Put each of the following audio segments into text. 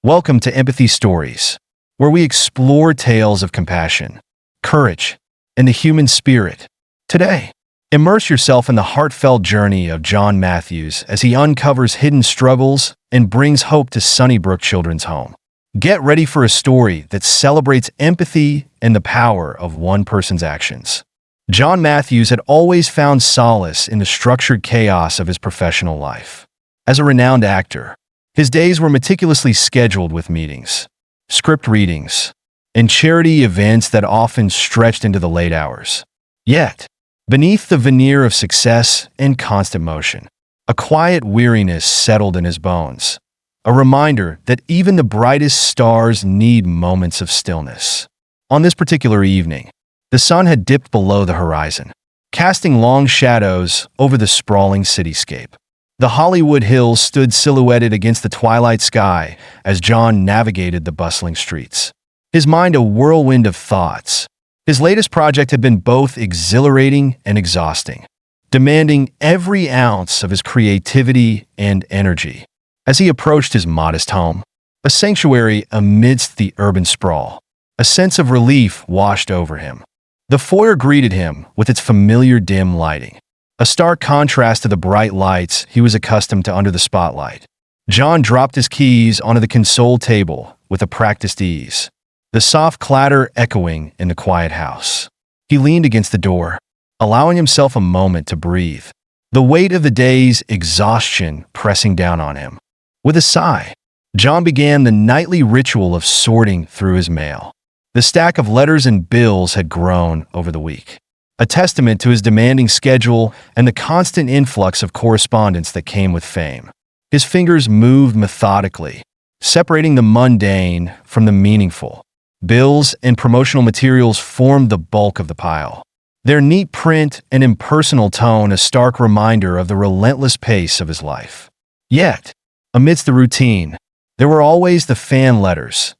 Welcome to Empathy Stories, where we explore tales of compassion, courage, and the human spirit. Today, immerse yourself in the heartfelt journey of John Matthews as he uncovers hidden struggles and brings hope to Sunnybrook Children's Home. Get ready for a story that celebrates empathy and the power of one person's actions. John Matthews had always found solace in the structured chaos of his professional life. As a renowned actor, his days were meticulously scheduled with meetings, script readings, and charity events that often stretched into the late hours. Yet, beneath the veneer of success and constant motion, a quiet weariness settled in his bones, a reminder that even the brightest stars need moments of stillness. On this particular evening, the sun had dipped below the horizon, casting long shadows over the sprawling cityscape. The Hollywood Hills stood silhouetted against the twilight sky as John navigated the bustling streets, his mind a whirlwind of thoughts. His latest project had been both exhilarating and exhausting, demanding every ounce of his creativity and energy. As he approached his modest home, a sanctuary amidst the urban sprawl, a sense of relief washed over him. The foyer greeted him with its familiar dim lighting, a stark contrast to the bright lights he was accustomed to under the spotlight. John dropped his keys onto the console table with a practiced ease, the soft clatter echoing in the quiet house. He leaned against the door, allowing himself a moment to breathe, the weight of the day's exhaustion pressing down on him. With a sigh, John began the nightly ritual of sorting through his mail. The stack of letters and bills had grown over the week, a testament to his demanding schedule and the constant influx of correspondence that came with fame. His fingers moved methodically, separating the mundane from the meaningful. Bills and promotional materials formed the bulk of the pile, their neat print and impersonal tone a stark reminder of the relentless pace of his life. Yet, amidst the routine, there were always the fan letters,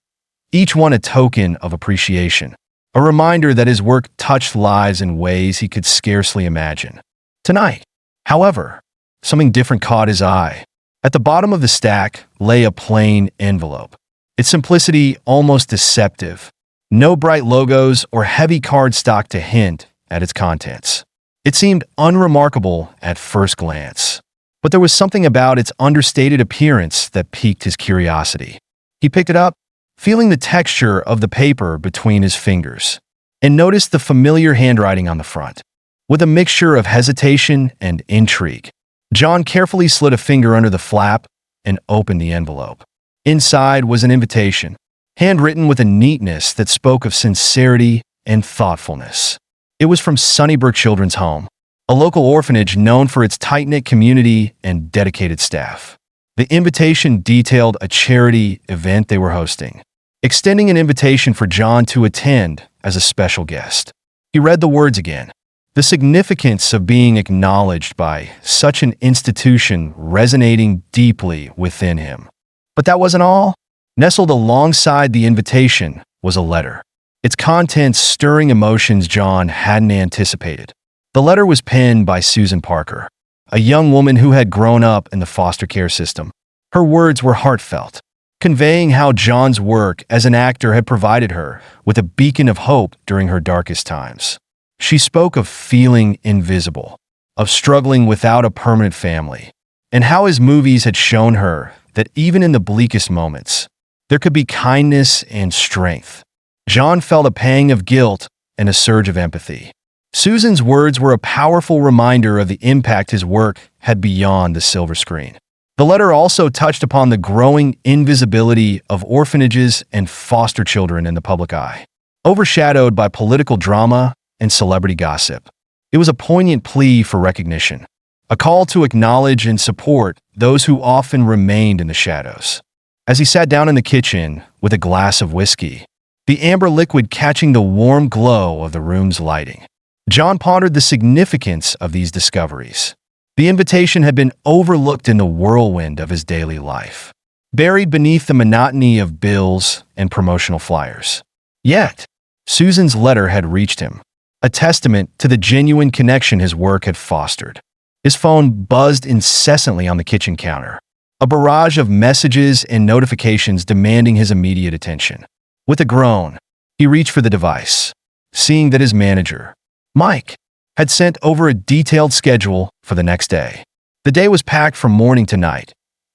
each one a token of appreciation, a reminder that his work touched lives in ways he could scarcely imagine. Tonight, however, something different caught his eye. At the bottom of the stack lay a plain envelope, its simplicity almost deceptive. No bright logos or heavy cardstock to hint at its contents. It seemed unremarkable at first glance, but there was something about its understated appearance that piqued his curiosity. He picked it up, feeling the texture of the paper between his fingers, and noticed the familiar handwriting on the front. With a mixture of hesitation and intrigue, John carefully slid a finger under the flap and opened the envelope. Inside was an invitation, handwritten with a neatness that spoke of sincerity and thoughtfulness. It was from Sunnybrook Children's Home, a local orphanage known for its tight-knit community and dedicated staff. The invitation detailed a charity event they were hosting, extending an invitation for John to attend as a special guest. He read the words again, the significance of being acknowledged by such an institution resonating deeply within him. But that wasn't all. Nestled alongside the invitation was a letter, its contents stirring emotions John hadn't anticipated. The letter was penned by Susan Parker, a young woman who had grown up in the foster care system. Her words were heartfelt, conveying how John's work as an actor had provided her with a beacon of hope during her darkest times. She spoke of feeling invisible, of struggling without a permanent family, and how his movies had shown her that even in the bleakest moments, there could be kindness and strength. John felt a pang of guilt and a surge of empathy. Susan's words were a powerful reminder of the impact his work had beyond the silver screen. The letter also touched upon the growing invisibility of orphanages and foster children in the public eye, overshadowed by political drama and celebrity gossip. It was a poignant plea for recognition, a call to acknowledge and support those who often remained in the shadows. As he sat down in the kitchen with a glass of whiskey, the amber liquid catching the warm glow of the room's lighting, John pondered the significance of these discoveries. The invitation had been overlooked in the whirlwind of his daily life, buried beneath the monotony of bills and promotional flyers. Yet, Susan's letter had reached him, a testament to the genuine connection his work had fostered. His phone buzzed incessantly on the kitchen counter, a barrage of messages and notifications demanding his immediate attention. With a groan, he reached for the device, seeing that his manager, Mike, had sent over a detailed schedule for the next day. The day was packed from morning to night: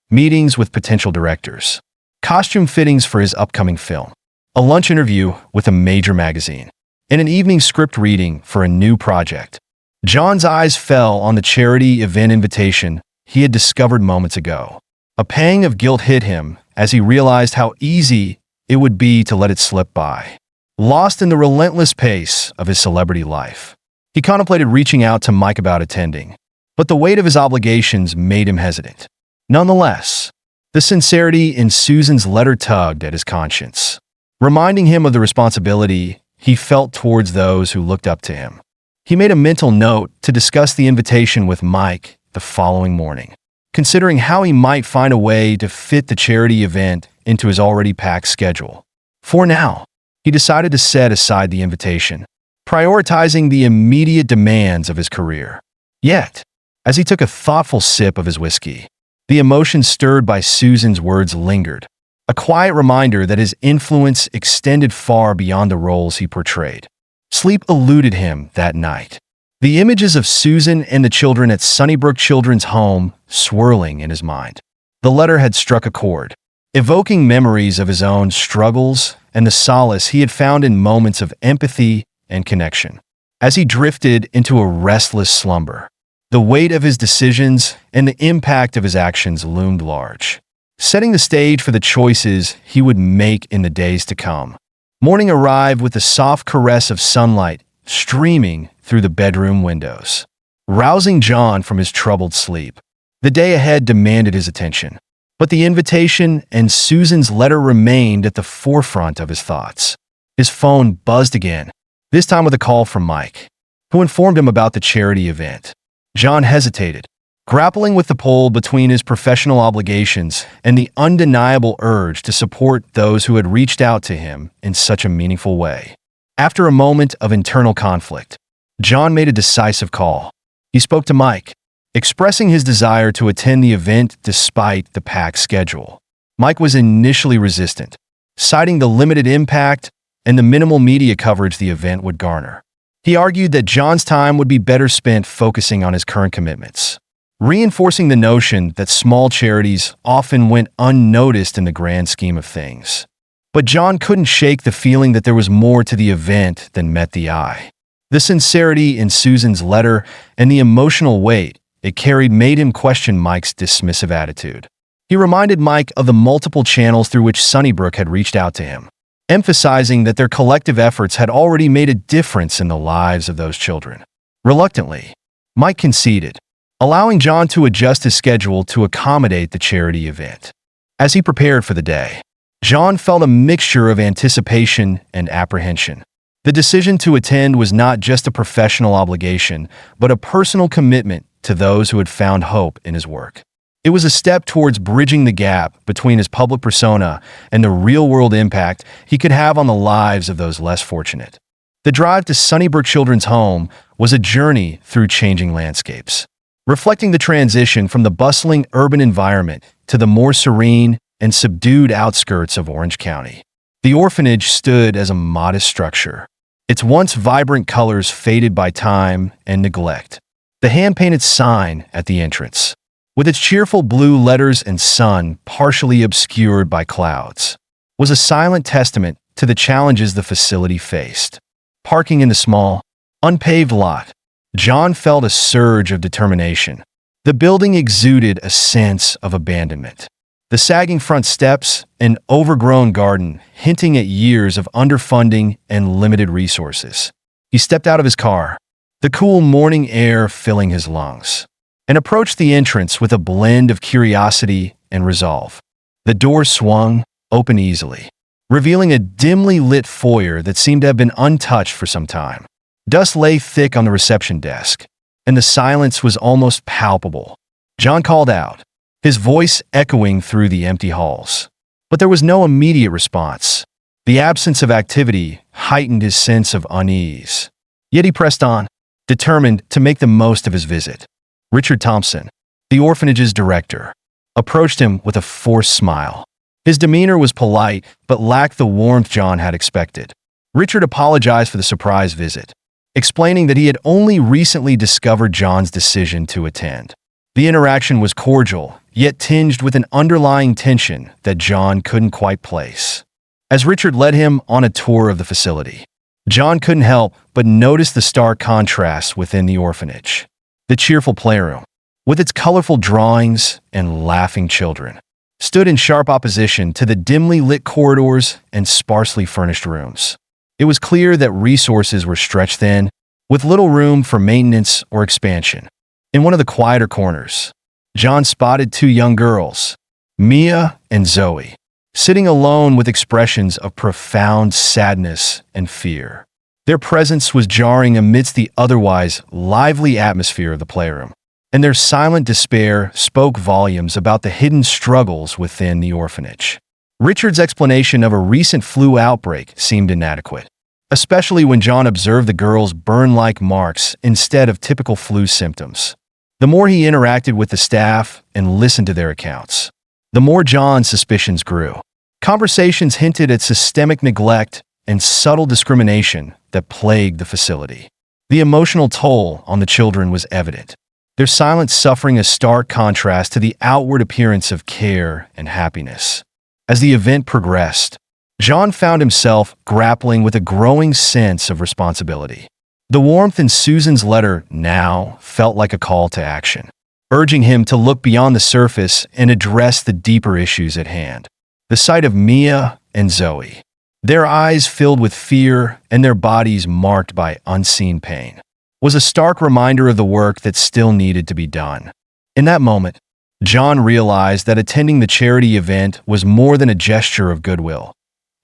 meetings with potential directors, costume fittings for his upcoming film, a lunch interview with a major magazine, and an evening script reading for a new project. John's eyes fell on the charity event invitation he had discovered moments ago. A pang of guilt hit him as he realized how easy it would be to let it slip by. Lost in the relentless pace of his celebrity life, he contemplated reaching out to Mike about attending, but the weight of his obligations made him hesitant. Nonetheless, the sincerity in Susan's letter tugged at his conscience, reminding him of the responsibility he felt towards those who looked up to him. He made a mental note to discuss the invitation with Mike the following morning, considering how he might find a way to fit the charity event into his already packed schedule. For now, he decided to set aside the invitation, prioritizing the immediate demands of his career. Yet, as he took a thoughtful sip of his whiskey, the emotion stirred by Susan's words lingered, a quiet reminder that his influence extended far beyond the roles he portrayed. Sleep eluded him that night, the images of Susan and the children at Sunnybrook Children's Home swirling in his mind. The letter had struck a chord, evoking memories of his own struggles and the solace he had found in moments of empathy and connection. As he drifted into a restless slumber, the weight of his decisions and the impact of his actions loomed large, setting the stage for the choices he would make in the days to come. Morning arrived with the soft caress of sunlight streaming through the bedroom windows, rousing John from his troubled sleep. The day ahead demanded his attention, but the invitation and Susan's letter remained at the forefront of his thoughts. His phone buzzed again, this time with a call from Mike, who informed him about the charity event. John hesitated, grappling with the pull between his professional obligations and the undeniable urge to support those who had reached out to him in such a meaningful way. After a moment of internal conflict, John made a decisive call. He spoke to Mike, expressing his desire to attend the event despite the packed schedule. Mike was initially resistant, citing the limited impact and the minimal media coverage the event would garner. He argued that John's time would be better spent focusing on his current commitments, reinforcing the notion that small charities often went unnoticed in the grand scheme of things. But John couldn't shake the feeling that there was more to the event than met the eye. The sincerity in Susan's letter and the emotional weight it carried made him question Mike's dismissive attitude. He reminded Mike of the multiple channels through which Sunnybrook had reached out to him, emphasizing that their collective efforts had already made a difference in the lives of those children. Reluctantly, Mike conceded, allowing John to adjust his schedule to accommodate the charity event. As he prepared for the day, John felt a mixture of anticipation and apprehension. The decision to attend was not just a professional obligation, but a personal commitment to those who had found hope in his work. It was a step towards bridging the gap between his public persona and the real-world impact he could have on the lives of those less fortunate. The drive to Sunnybrook Children's Home was a journey through changing landscapes, reflecting the transition from the bustling urban environment to the more serene and subdued outskirts of Orange County. The orphanage stood as a modest structure, its once vibrant colors faded by time and neglect. The hand-painted sign at the entrance, with its cheerful blue letters and sun partially obscured by clouds, was a silent testament to the challenges the facility faced. Parking in the small, unpaved lot, John felt a surge of determination. The building exuded a sense of abandonment. The sagging front steps, an overgrown garden, hinting at years of underfunding and limited resources. He stepped out of his car, the cool morning air filling his lungs, and approached the entrance with a blend of curiosity and resolve. The door swung open easily, revealing a dimly lit foyer that seemed to have been untouched for some time. Dust lay thick on the reception desk, and the silence was almost palpable. John called out, his voice echoing through the empty halls. But there was no immediate response. The absence of activity heightened his sense of unease. Yet he pressed on, determined to make the most of his visit. Richard Thompson, the orphanage's director, approached him with a forced smile. His demeanor was polite, but lacked the warmth John had expected. Richard apologized for the surprise visit, explaining that he had only recently discovered John's decision to attend. The interaction was cordial, yet tinged with an underlying tension that John couldn't quite place. As Richard led him on a tour of the facility, John couldn't help but notice the stark contrast within the orphanage. The cheerful playroom, with its colorful drawings and laughing children, stood in sharp opposition to the dimly lit corridors and sparsely furnished rooms. It was clear that resources were stretched thin, with little room for maintenance or expansion. In one of the quieter corners, John spotted two young girls, Mia and Zoe, sitting alone with expressions of profound sadness and fear. Their presence was jarring amidst the otherwise lively atmosphere of the playroom, and their silent despair spoke volumes about the hidden struggles within the orphanage. Richard's explanation of a recent flu outbreak seemed inadequate, especially when John observed the girls' burn-like marks instead of typical flu symptoms. The more he interacted with the staff and listened to their accounts, the more John's suspicions grew. Conversations hinted at systemic neglect and subtle discrimination that plagued the facility. The emotional toll on the children was evident, their silent suffering a stark contrast to the outward appearance of care and happiness. As the event progressed, John found himself grappling with a growing sense of responsibility. The warmth in Susan's letter now felt like a call to action, urging him to look beyond the surface and address the deeper issues at hand. The sight of Mia and Zoe, their eyes filled with fear and their bodies marked by unseen pain, was a stark reminder of the work that still needed to be done. In that moment, John realized that attending the charity event was more than a gesture of goodwill.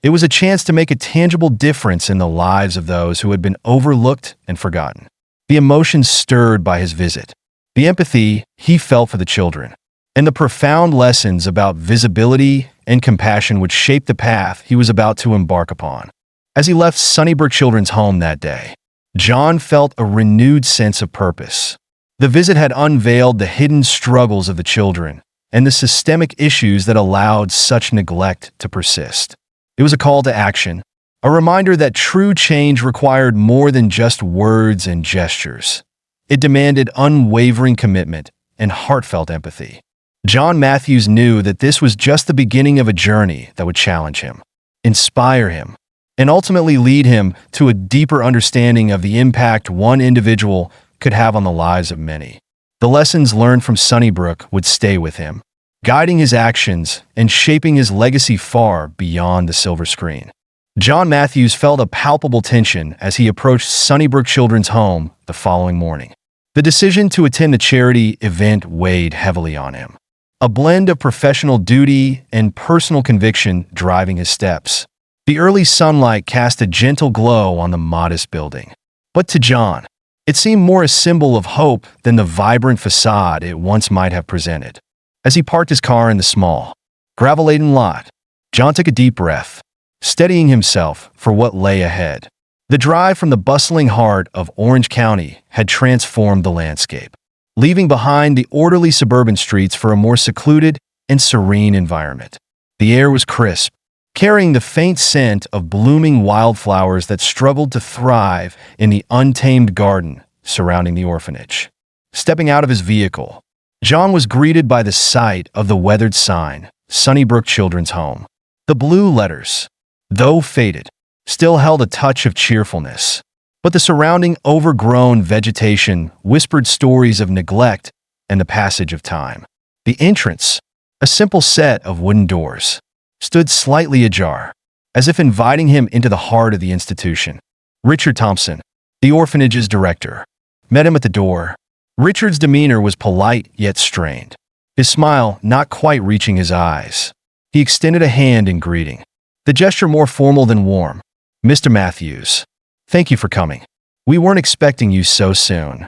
It was a chance to make a tangible difference in the lives of those who had been overlooked and forgotten. The emotions stirred by his visit, the empathy he felt for the children, and the profound lessons about visibility and compassion would shape the path he was about to embark upon. As he left Sunnybrook Children's Home that day, John felt a renewed sense of purpose. The visit had unveiled the hidden struggles of the children and the systemic issues that allowed such neglect to persist. It was a call to action, a reminder that true change required more than just words and gestures. It demanded unwavering commitment and heartfelt empathy. John Matthews knew that this was just the beginning of a journey that would challenge him, inspire him, and ultimately lead him to a deeper understanding of the impact one individual could have on the lives of many. The lessons learned from Sunnybrook would stay with him, guiding his actions and shaping his legacy far beyond the silver screen. John Matthews felt a palpable tension as he approached Sunnybrook Children's Home the following morning. The decision to attend the charity event weighed heavily on him, a blend of professional duty and personal conviction driving his steps. The early sunlight cast a gentle glow on the modest building, but to John, it seemed more a symbol of hope than the vibrant facade it once might have presented. As he parked his car in the small, gravel-laden lot, John took a deep breath, steadying himself for what lay ahead. The drive from the bustling heart of Orange County had transformed the landscape, leaving behind the orderly suburban streets for a more secluded and serene environment. The air was crisp, carrying the faint scent of blooming wildflowers that struggled to thrive in the untamed garden surrounding the orphanage. Stepping out of his vehicle, John was greeted by the sight of the weathered sign, Sunnybrook Children's Home. The blue letters, though faded, still held a touch of cheerfulness, but the surrounding overgrown vegetation whispered stories of neglect and the passage of time. The entrance, a simple set of wooden doors, stood slightly ajar, as if inviting him into the heart of the institution. Richard Thompson, the orphanage's director, met him at the door. Richard's demeanor was polite yet strained, his smile not quite reaching his eyes. He extended a hand in greeting, the gesture more formal than warm. "Mr. Matthews, thank you for coming. We weren't expecting you so soon."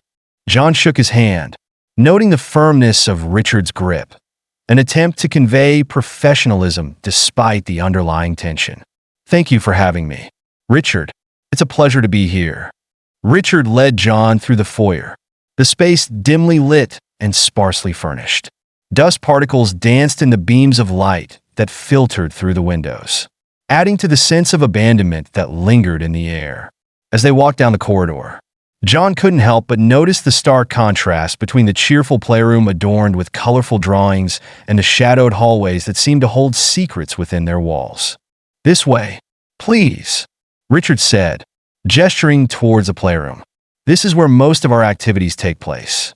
John shook his hand, noting the firmness of Richard's grip, an attempt to convey professionalism despite the underlying tension. "Thank you for having me, Richard. It's a pleasure to be here." Richard led John through the foyer, the space dimly lit and sparsely furnished. Dust particles danced in the beams of light that filtered through the windows, adding to the sense of abandonment that lingered in the air. As they walked down the corridor, John couldn't help but notice the stark contrast between the cheerful playroom adorned with colorful drawings and the shadowed hallways that seemed to hold secrets within their walls. "This way, please," Richard said, gesturing towards the playroom. "This is where most of our activities take place."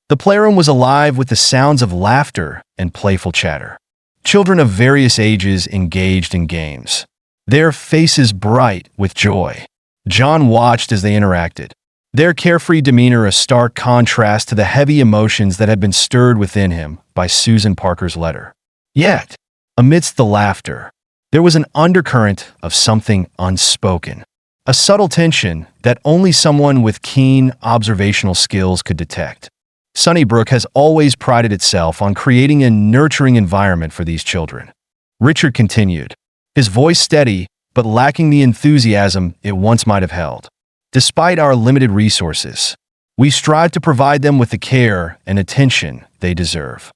The playroom was alive with the sounds of laughter and playful chatter. Children of various ages engaged in games, their faces bright with joy. John watched as they interacted, their carefree demeanor a stark contrast to the heavy emotions that had been stirred within him by Susan Parker's letter. Yet, amidst the laughter, there was an undercurrent of something unspoken, a subtle tension that only someone with keen observational skills could detect. Sunnybrook has always prided itself on creating a nurturing environment for these children. Richard continued, his voice steady but lacking the enthusiasm it once might have held. Despite our limited resources, we strive to provide them with the care and attention they deserve.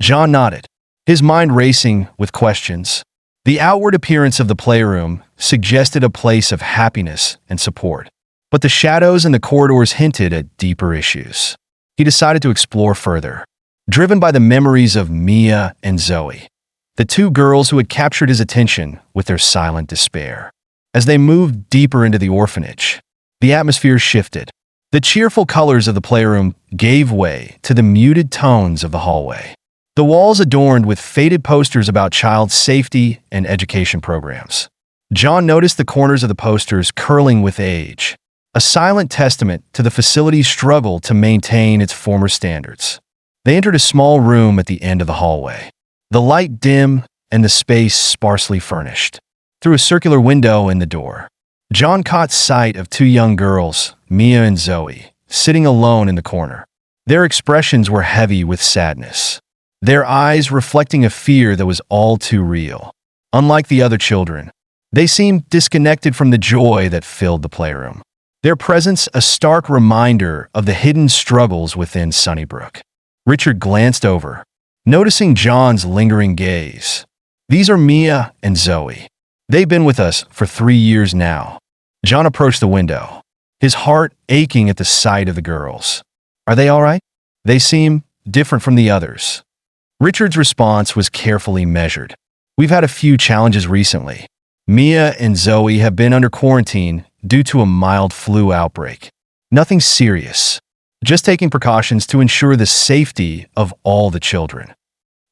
John nodded, his mind racing with questions. The outward appearance of the playroom suggested a place of happiness and support, but the shadows in the corridors hinted at deeper issues. He decided to explore further, driven by the memories of Mia and Zoe, the two girls who had captured his attention with their silent despair. As they moved deeper into the orphanage, the atmosphere shifted. The cheerful colors of the playroom gave way to the muted tones of the hallway. The walls adorned with faded posters about child safety and education programs. John noticed the corners of the posters curling with age, a silent testament to the facility's struggle to maintain its former standards. They entered a small room at the end of the hallway, the light dim and the space sparsely furnished. Through a circular window in the door, John caught sight of two young girls, Mia and Zoe, sitting alone in the corner. Their expressions were heavy with sadness, their eyes reflecting a fear that was all too real. Unlike the other children, they seemed disconnected from the joy that filled the playroom. Their presence a stark reminder of the hidden struggles within Sunnybrook. Richard glanced over, noticing John's lingering gaze. These are Mia and Zoe. They've been with us for 3 years now. John approached the window, his heart aching at the sight of the girls. Are they all right? They seem different from the others. Richard's response was carefully measured. We've had a few challenges recently. Mia and Zoe have been under quarantine due to a mild flu outbreak. Nothing serious, just taking precautions to ensure the safety of all the children.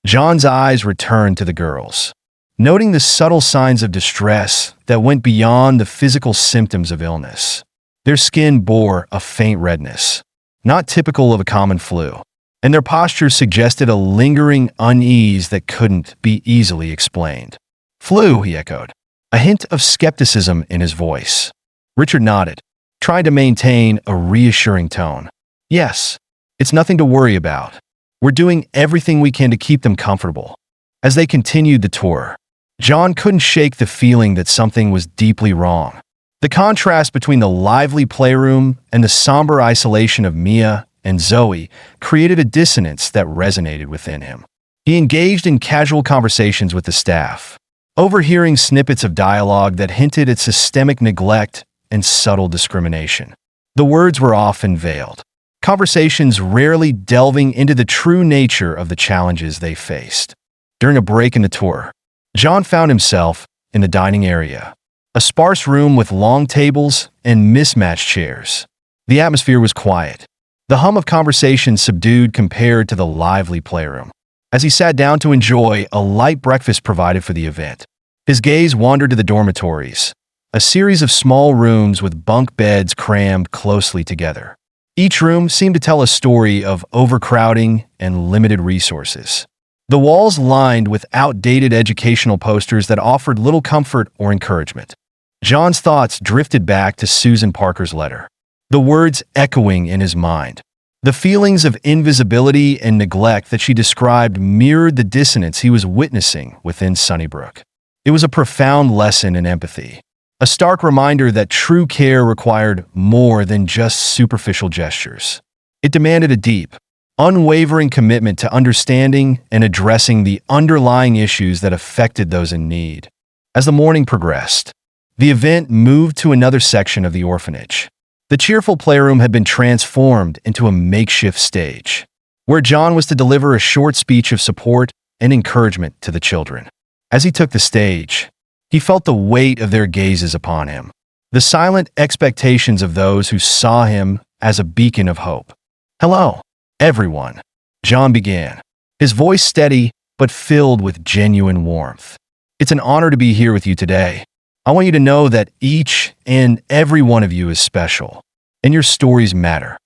John's eyes returned to the girls, noting the subtle signs of distress that went beyond the physical symptoms of illness. Their skin bore a faint redness, not typical of a common flu, and their postures suggested a lingering unease that couldn't be easily explained. Flu, he echoed, a hint of skepticism in his voice. Richard nodded, trying to maintain a reassuring tone. Yes, it's nothing to worry about. We're doing everything we can to keep them comfortable. As they continued the tour, John couldn't shake the feeling that something was deeply wrong. The contrast between the lively playroom and the somber isolation of Mia and Zoe created a dissonance that resonated within him. He engaged in casual conversations with the staff, overhearing snippets of dialogue that hinted at systemic neglect and subtle discrimination. The words were often veiled, conversations rarely delving into the true nature of the challenges they faced. During a break in the tour, John found himself in the dining area, a sparse room with long tables and mismatched chairs. The atmosphere was quiet, the hum of conversation subdued compared to the lively playroom. As he sat down to enjoy a light breakfast provided for the event, his gaze wandered to the dormitories, a series of small rooms with bunk beds crammed closely together. Each room seemed to tell a story of overcrowding and limited resources. The walls lined with outdated educational posters that offered little comfort or encouragement. John's thoughts drifted back to Susan Parker's letter, the words echoing in his mind. The feelings of invisibility and neglect that she described mirrored the dissonance he was witnessing within Sunnybrook. It was a profound lesson in empathy, a stark reminder that true care required more than just superficial gestures. It demanded a deep, unwavering commitment to understanding and addressing the underlying issues that affected those in need. As the morning progressed, the event moved to another section of the orphanage. The cheerful playroom had been transformed into a makeshift stage, where John was to deliver a short speech of support and encouragement to the children. As he took the stage, he felt the weight of their gazes upon him, the silent expectations of those who saw him as a beacon of hope. "Hello, everyone," John began, his voice steady but filled with genuine warmth. "It's an honor to be here with you today. I want you to know that each and every one of you is special, and your stories matter."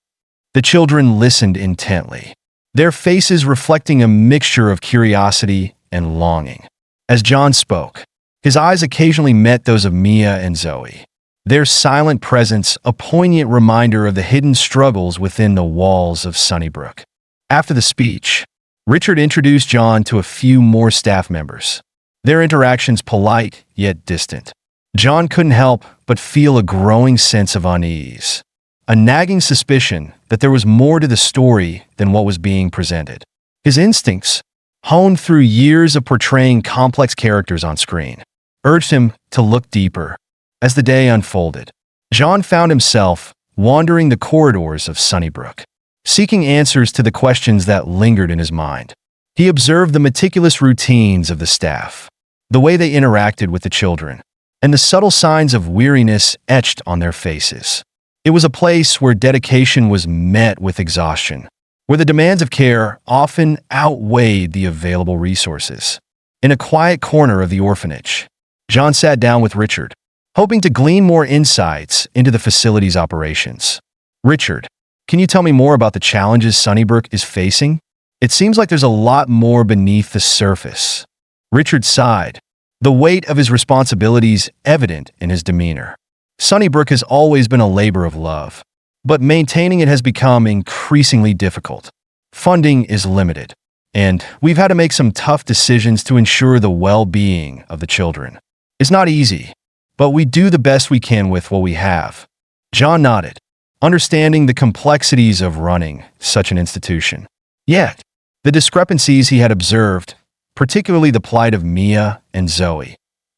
The children listened intently, their faces reflecting a mixture of curiosity and longing. As John spoke, his eyes occasionally met those of Mia and Zoe, their silent presence a poignant reminder of the hidden struggles within the walls of Sunnybrook. After the speech, Richard introduced John to a few more staff members, their interactions polite yet distant. John couldn't help but feel a growing sense of unease, a nagging suspicion that there was more to the story than what was being presented. His instincts, honed through years of portraying complex characters on screen, urged him to look deeper. As the day unfolded, John found himself wandering the corridors of Sunnybrook, seeking answers to the questions that lingered in his mind. He observed the meticulous routines of the staff, the way they interacted with the children, and the subtle signs of weariness etched on their faces. It was a place where dedication was met with exhaustion, where the demands of care often outweighed the available resources. In a quiet corner of the orphanage, John sat down with Richard, hoping to glean more insights into the facility's operations. "Richard, can you tell me more about the challenges Sunnybrook is facing? It seems like there's a lot more beneath the surface." Richard sighed, the weight of his responsibilities evident in his demeanor. "Sunnybrook has always been a labor of love, but maintaining it has become increasingly difficult. Funding is limited, and we've had to make some tough decisions to ensure the well-being of the children. It's not easy, but we do the best we can with what we have." John nodded, understanding the complexities of running such an institution. Yet, the discrepancies he had observed, particularly the plight of Mia and Zoe,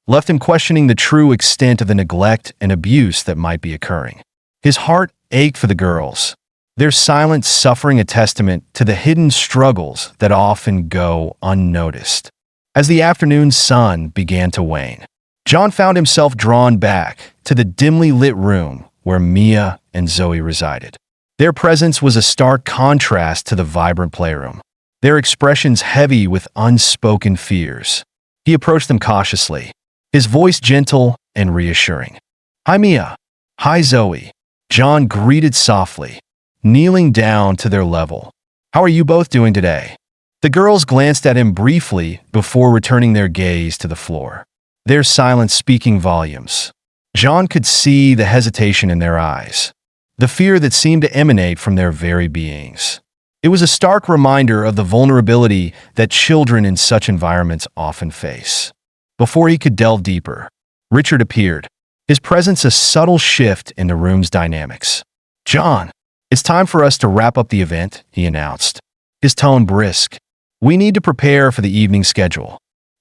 left him questioning the true extent of the neglect and abuse that might be occurring. His heart ached for the girls, their silent suffering a testament to the hidden struggles that often go unnoticed. As the afternoon sun began to wane, John found himself drawn back to the dimly lit room where Mia and Zoe resided. Their presence was a stark contrast to the vibrant playroom, their expressions heavy with unspoken fears. He approached them cautiously, his voice gentle and reassuring. "Hi, Mia." "Hi, Zoe," John greeted softly, kneeling down to their level. "How are you both doing today?" The girls glanced at him briefly before returning their gaze to the floor, their silence speaking volumes. John could see the hesitation in their eyes, the fear that seemed to emanate from their very beings. It was a stark reminder of the vulnerability that children in such environments often face. Before he could delve deeper, Richard appeared, his presence a subtle shift in the room's dynamics. "John, it's time for us to wrap up the event," he announced, his tone brisk. "We need to prepare for the evening schedule."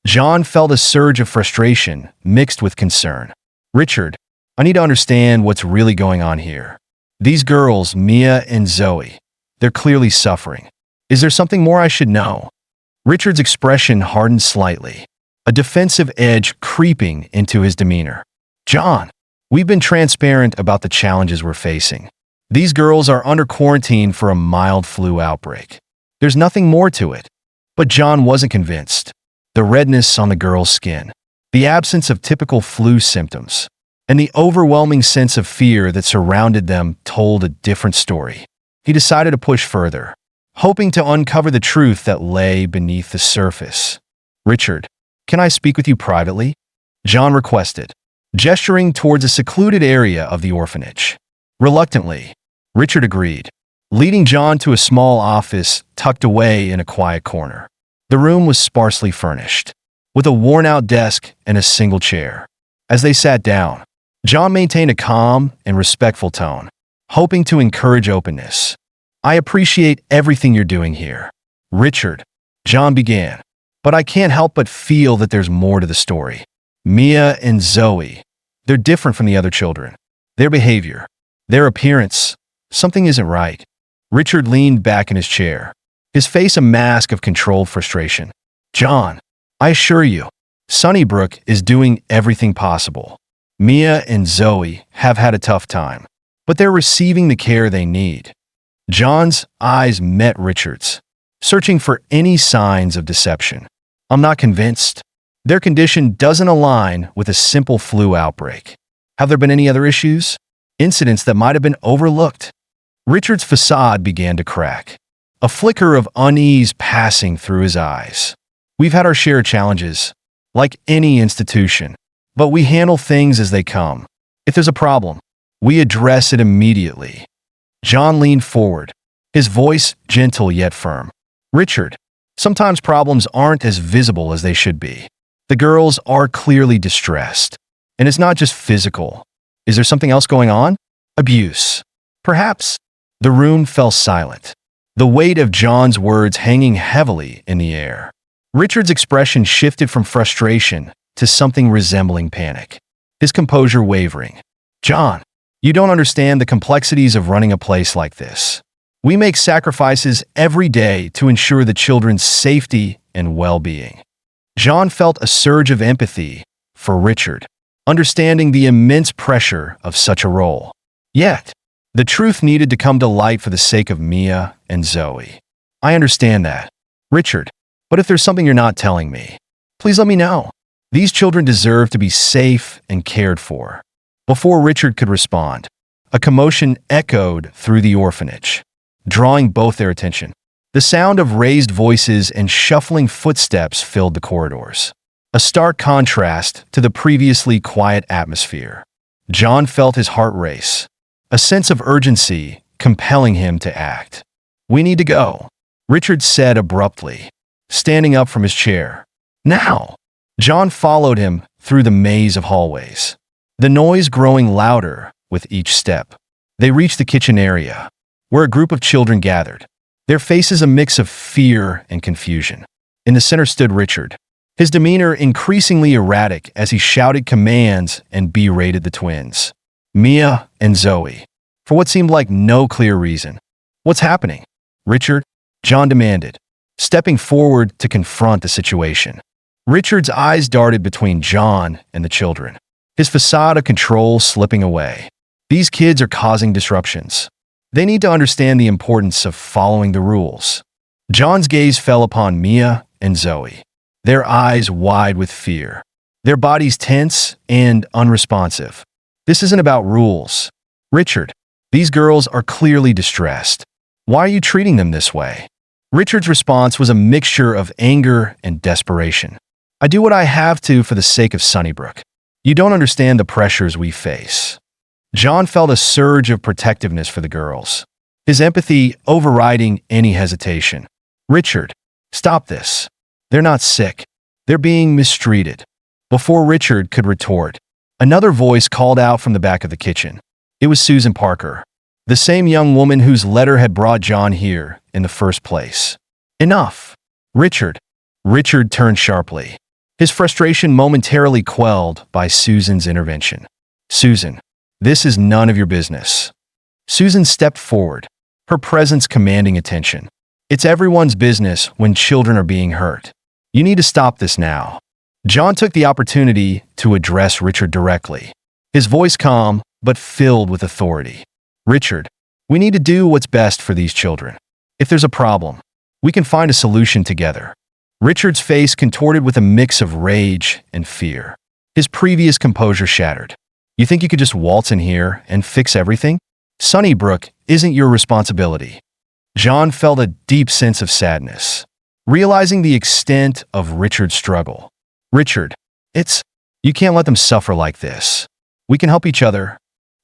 John felt a surge of frustration mixed with concern. "Richard, I need to understand what's really going on here. These girls, Mia and Zoe, they're clearly suffering. Is there something more I should know?" Richard's expression hardened slightly, a defensive edge creeping into his demeanor. "John, we've been transparent about the challenges we're facing. These girls are under quarantine for a mild flu outbreak. There's nothing more to it." But John wasn't convinced. The redness on the girl's skin, the absence of typical flu symptoms, and the overwhelming sense of fear that surrounded them told a different story. He decided to push further, hoping to uncover the truth that lay beneath the surface. "Richard, can I speak with you privately?" John requested, gesturing towards a secluded area of the orphanage. Reluctantly, Richard agreed, leading John to a small office tucked away in a quiet corner. The room was sparsely furnished, with a worn-out desk and a single chair. As they sat down, John maintained a calm and respectful tone, hoping to encourage openness. I appreciate everything you're doing here. Richard, John began, but I can't help but feel that there's more to the story. Mia and Zoe, they're different from the other children. Their behavior, their appearance, something isn't right. Richard leaned back in his chair, his face a mask of controlled frustration. John, I assure you, Sunnybrook is doing everything possible. Mia and Zoe have had a tough time, but they're receiving the care they need. John's eyes met Richard's, searching for any signs of deception. I'm not convinced. Their condition doesn't align with a simple flu outbreak. Have there been any other issues? Incidents that might have been overlooked? Richard's facade began to crack, a flicker of unease passing through his eyes. We've had our share of challenges, like any institution, but we handle things as they come. If there's a problem, we address it immediately. John leaned forward, his voice gentle yet firm. Richard, sometimes problems aren't as visible as they should be. The girls are clearly distressed, and it's not just physical. Is there something else going on? Abuse. Perhaps. The room fell silent, the weight of John's words hanging heavily in the air. Richard's expression shifted from frustration to something resembling panic, his composure wavering. John, you don't understand the complexities of running a place like this. We make sacrifices every day to ensure the children's safety and well-being. John felt a surge of empathy for Richard, understanding the immense pressure of such a role. Yet, the truth needed to come to light for the sake of Mia and Zoe. I understand that, Richard, but if there's something you're not telling me, please let me know. These children deserve to be safe and cared for. Before Richard could respond, a commotion echoed through the orphanage, drawing both their attention. The sound of raised voices and shuffling footsteps filled the corridors, a stark contrast to the previously quiet atmosphere. John felt his heart race, a sense of urgency compelling him to act. We need to go, Richard said abruptly, standing up from his chair. Now! John followed him through the maze of hallways, the noise growing louder with each step. They reached the kitchen area, where a group of children gathered, their faces a mix of fear and confusion. In the center stood Richard, his demeanor increasingly erratic as he shouted commands and berated the twins, Mia and Zoe, for what seemed like no clear reason. What's happening? Richard, John demanded, stepping forward to confront the situation. Richard's eyes darted between John and the children, his facade of control slipping away. These kids are causing disruptions. They need to understand the importance of following the rules. John's gaze fell upon Mia and Zoe, their eyes wide with fear, their bodies tense and unresponsive. This isn't about rules. Richard, these girls are clearly distressed. Why are you treating them this way? Richard's response was a mixture of anger and desperation. I do what I have to for the sake of Sunnybrook. You don't understand the pressures we face. John felt a surge of protectiveness for the girls, his empathy overriding any hesitation. Richard, stop this. They're not sick. They're being mistreated. Before Richard could retort, another voice called out from the back of the kitchen. It was Susan Parker, the same young woman whose letter had brought John here in the first place. Enough. Richard turned sharply, his frustration momentarily quelled by Susan's intervention. Susan, this is none of your business. Susan stepped forward, her presence commanding attention. It's everyone's business when children are being hurt. You need to stop this now. John took the opportunity to address Richard directly, his voice calm but filled with authority. Richard, we need to do what's best for these children. If there's a problem, we can find a solution together. Richard's face contorted with a mix of rage and fear, his previous composure shattered. You think you could just waltz in here and fix everything? Sunnybrook isn't your responsibility. John felt a deep sense of sadness, realizing the extent of Richard's struggle. Richard, you can't let them suffer like this. We can help each other.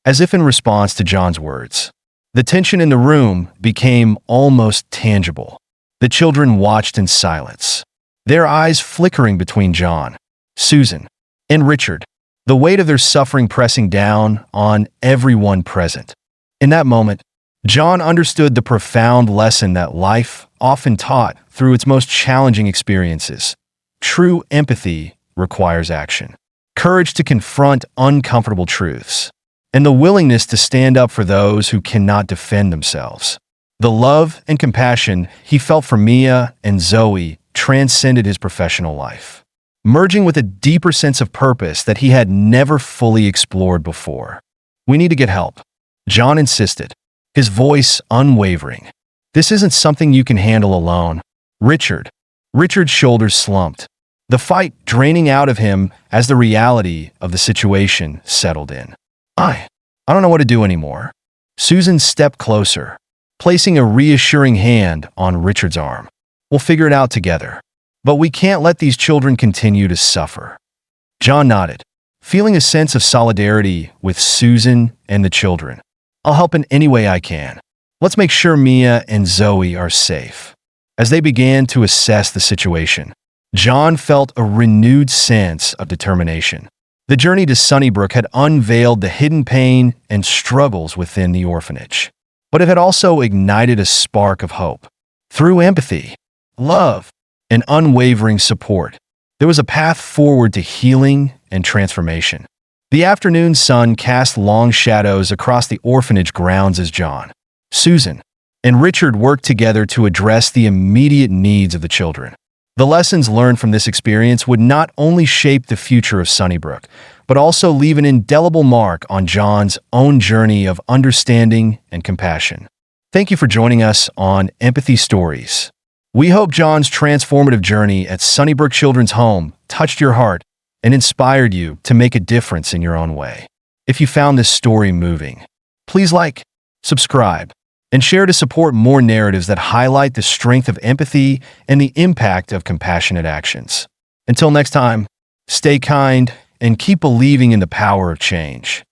As if in response to John's words, the tension in the room became almost tangible. The children watched in silence, their eyes flickering between John, Susan, and Richard, the weight of their suffering pressing down on everyone present. In that moment, John understood the profound lesson that life often taught through its most challenging experiences. True empathy requires action, courage to confront uncomfortable truths, and the willingness to stand up for those who cannot defend themselves. The love and compassion he felt for Mia and Zoe transcended his professional life, merging with a deeper sense of purpose that he had never fully explored before. "We need to get help," John insisted, his voice unwavering. "This isn't something you can handle alone." Richard's shoulders slumped, the fight draining out of him as the reality of the situation settled in. I don't know what to do anymore." Susan stepped closer, placing a reassuring hand on Richard's arm. "We'll figure it out together. But we can't let these children continue to suffer." John nodded, feeling a sense of solidarity with Susan and the children. "I'll help in any way I can. Let's make sure Mia and Zoe are safe." As they began to assess the situation, John felt a renewed sense of determination. The journey to Sunnybrook had unveiled the hidden pain and struggles within the orphanage, but it had also ignited a spark of hope. Through empathy, love, and unwavering support, there was a path forward to healing and transformation. The afternoon sun cast long shadows across the orphanage grounds as John, Susan, and Richard worked together to address the immediate needs of the children. The lessons learned from this experience would not only shape the future of Sunnybrook, but also leave an indelible mark on John's own journey of understanding and compassion. Thank you for joining us on Empathy Stories. We hope John's transformative journey at Sunnybrook Children's Home touched your heart and inspired you to make a difference in your own way. If you found this story moving, please like, subscribe, and share to support more narratives that highlight the strength of empathy and the impact of compassionate actions. Until next time, stay kind and keep believing in the power of change.